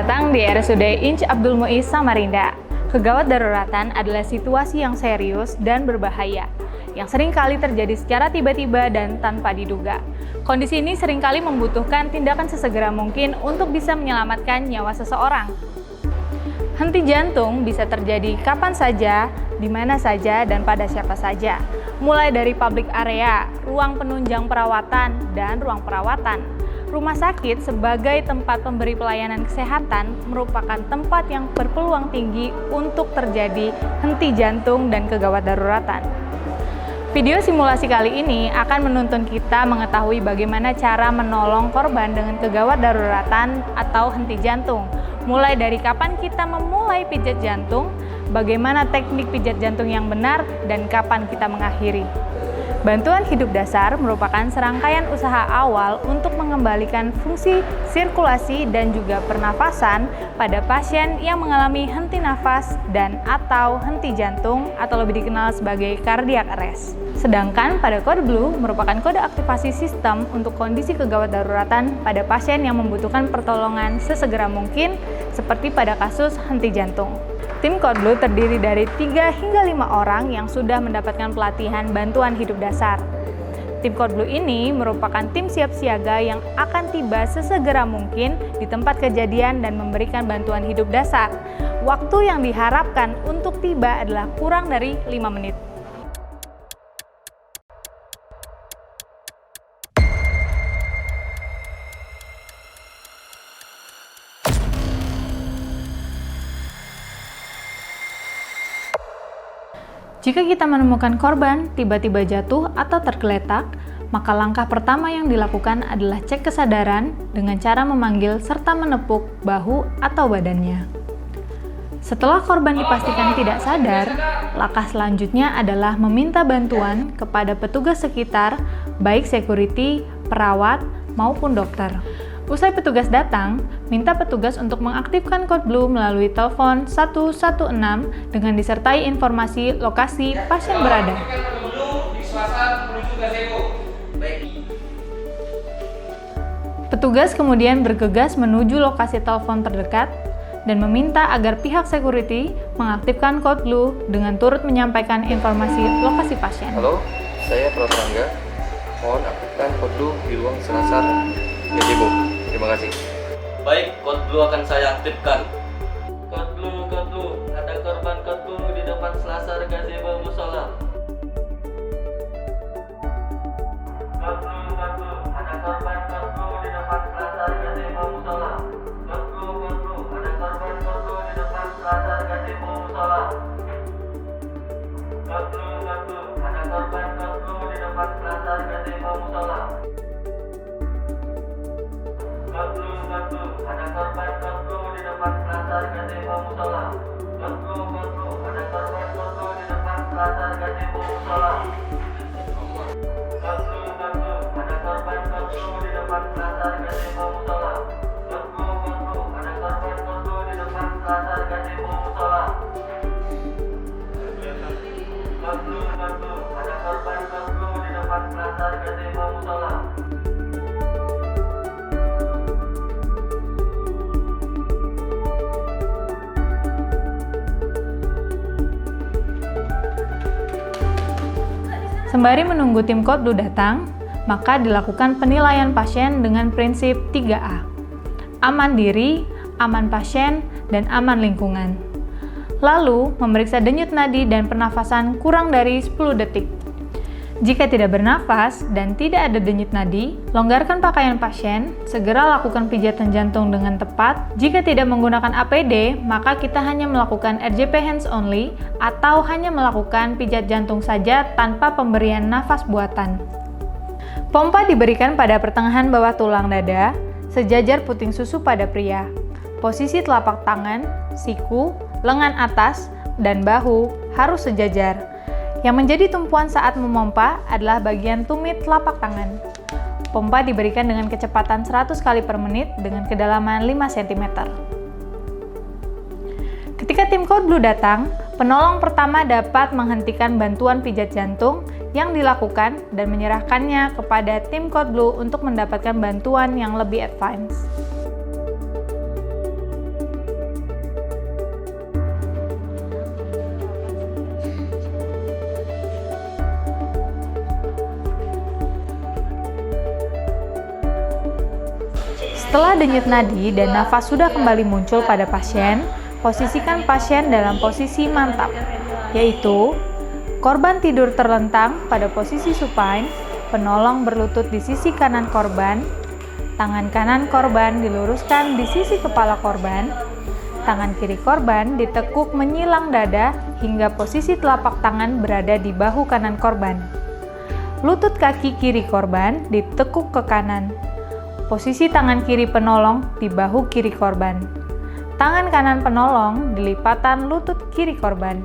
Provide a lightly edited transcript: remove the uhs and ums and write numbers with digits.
datang di RSUD Inch Abdul Muiz Samarinda. Kegawat daruratan adalah situasi yang serius dan berbahaya, yang seringkali terjadi secara tiba-tiba dan tanpa diduga. Kondisi ini seringkali membutuhkan tindakan sesegera mungkin untuk bisa menyelamatkan nyawa seseorang. Henti jantung bisa terjadi kapan saja, di mana saja, dan pada siapa saja. Mulai dari public area, ruang penunjang perawatan, dan ruang perawatan. Rumah sakit sebagai tempat pemberi pelayanan kesehatan merupakan tempat yang berpeluang tinggi untuk terjadi henti jantung dan kegawat daruratan. Video simulasi kali ini akan menuntun kita mengetahui bagaimana cara menolong korban dengan kegawat daruratan atau henti jantung. Mulai dari kapan kita memulai pijat jantung, bagaimana teknik pijat jantung yang benar, dan kapan kita mengakhiri. Bantuan hidup dasar merupakan serangkaian usaha awal untuk mengembalikan fungsi sirkulasi dan juga pernafasan pada pasien yang mengalami henti nafas dan atau henti jantung atau lebih dikenal sebagai cardiac arrest. Sedangkan pada kode blue merupakan kode aktivasi sistem untuk kondisi kegawat daruratan pada pasien yang membutuhkan pertolongan sesegera mungkin seperti pada kasus henti jantung. Tim Kode Blue terdiri dari 3 hingga 5 orang yang sudah mendapatkan pelatihan bantuan hidup dasar. Tim Kode Blue ini merupakan tim siap siaga yang akan tiba sesegera mungkin di tempat kejadian dan memberikan bantuan hidup dasar. Waktu yang diharapkan untuk tiba adalah kurang dari 5 menit. Jika kita menemukan korban tiba-tiba jatuh atau tergeletak, maka langkah pertama yang dilakukan adalah cek kesadaran dengan cara memanggil serta menepuk bahu atau badannya. Setelah korban dipastikan tidak sadar, langkah selanjutnya adalah meminta bantuan kepada petugas sekitar, baik security, perawat, maupun dokter. Usai petugas datang, minta petugas untuk mengaktifkan Kode Blue melalui telepon 116 dengan disertai informasi lokasi pasien berada. Petugas kemudian bergegas menuju lokasi telepon terdekat dan meminta agar pihak security mengaktifkan Kode Blue dengan turut menyampaikan informasi lokasi pasien. Halo, saya Perawat Rangga. Mohon aktifkan Kode Blue di ruang Selasar Gazebo. Terima kasih. Baik, Kode Blue akan saya aktifkan. Kode Blue, ada korban Kode Blue di depan Selasar Gazebo Musola. Kode Blue, ada korban Kode Blue di depan Selasar Gazebo Musola. Kode Blue, ada korban Kode Blue di depan Selasar Gazebo Musola. Kode Blue, ada korban Kode Blue di depan Selasar Gazebo Musola. Kode Blue, ada korban Kode Blue di depan Selasar Gazebo Musola. Kode Blue, ada korban Kode Blue di depan Selasar Gazebo Musola. Kode Blue, ada korban Kode Blue di depan Selasar Gazebo Musola. Kode Blue, ada korban Kode Blue di depan Selasar Gazebo Musola. Kode Blue, ada korban Kode Blue di depan Selasar Gazebo Musola. Sembari menunggu tim Kode Blue datang, maka dilakukan penilaian pasien dengan prinsip 3A. Aman diri, aman pasien, dan aman lingkungan. Lalu, memeriksa denyut nadi dan pernafasan kurang dari 10 detik. Jika tidak bernafas dan tidak ada denyut nadi, longgarkan pakaian pasien, segera lakukan pijatan jantung dengan tepat. Jika tidak menggunakan APD, maka kita hanya melakukan RJP hands only atau hanya melakukan pijat jantung saja tanpa pemberian nafas buatan. Pompa diberikan pada pertengahan bawah tulang dada, sejajar puting susu pada pria. Posisi telapak tangan, siku, lengan atas, dan bahu harus sejajar. Yang menjadi tumpuan saat memompa adalah bagian tumit telapak tangan. Pompa diberikan dengan kecepatan 100 kali per menit dengan kedalaman 5 cm. Ketika tim Kode Blue datang, penolong pertama dapat menghentikan bantuan pijat jantung yang dilakukan dan menyerahkannya kepada tim Kode Blue untuk mendapatkan bantuan yang lebih advance. Setelah denyut nadi dan nafas sudah kembali muncul pada pasien, posisikan pasien dalam posisi mantap, yaitu korban tidur terlentang pada posisi supine, penolong berlutut di sisi kanan korban, tangan kanan korban diluruskan di sisi kepala korban, tangan kiri korban ditekuk menyilang dada hingga posisi telapak tangan berada di bahu kanan korban. Lutut kaki kiri korban ditekuk ke kanan. Posisi tangan kiri penolong di bahu kiri korban. Tangan kanan penolong di lipatan lutut kiri korban.